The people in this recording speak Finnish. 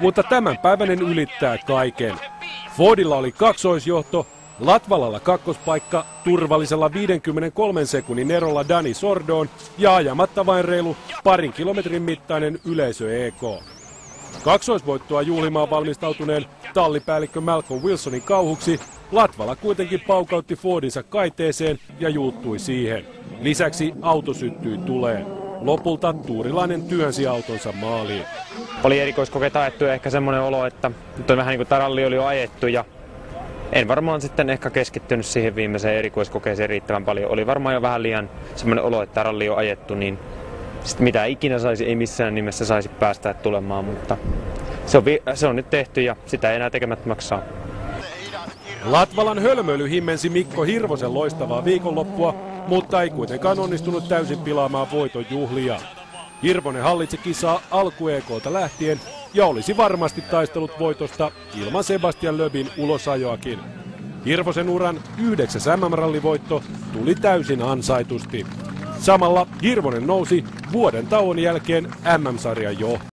mutta tämänpäiväinen ylittää kaiken. Fordilla oli kaksoisjohto, Latvalalla kakkospaikka turvallisella 53 sekunnin erolla Dani Sordoon ja ajamatta vain reilu parin kilometrin mittainen yleisö EK. Kaksoisvoittoa juhlimaan valmistautuneen tallipäällikkö Malcolm Wilsonin kauhuksi Latvala kuitenkin paukautti Fordinsa kaiteeseen ja juuttui siihen. Lisäksi auto syttyi tuleen. Lopulta tuurilainen työnsi autonsa maaliin. Oli erikoiskokeita ajettu ja ehkä semmoinen olo, että nyt on vähän niin kuin tämä ralli oli jo ajettu ja en varmaan sitten ehkä keskittynyt siihen viimeiseen erikoiskokeeseen riittävän paljon. Oli varmaan jo vähän liian semmoinen olo, että tämä ralli on ajettu, niin sitten mitä ikinä saisi, ei missään nimessä saisi päästä tulemaan, mutta se on nyt tehty ja sitä ei enää tekemättömäksi saa. Latvalan hölmöily himmensi Mikko Hirvosen loistavaa viikonloppua, mutta ei kuitenkaan onnistunut täysin pilaamaan voiton juhlia. Hirvonen hallitsi kisaa alku EK:lta lähtien ja olisi varmasti taistellut voitosta ilman Sebastian Loebin ulosajoakin. Hirvosen uran 9. MM-rallivoitto tuli täysin ansaitusti. Samalla Hirvonen nousi vuoden tauon jälkeen MM-sarjan johtoon.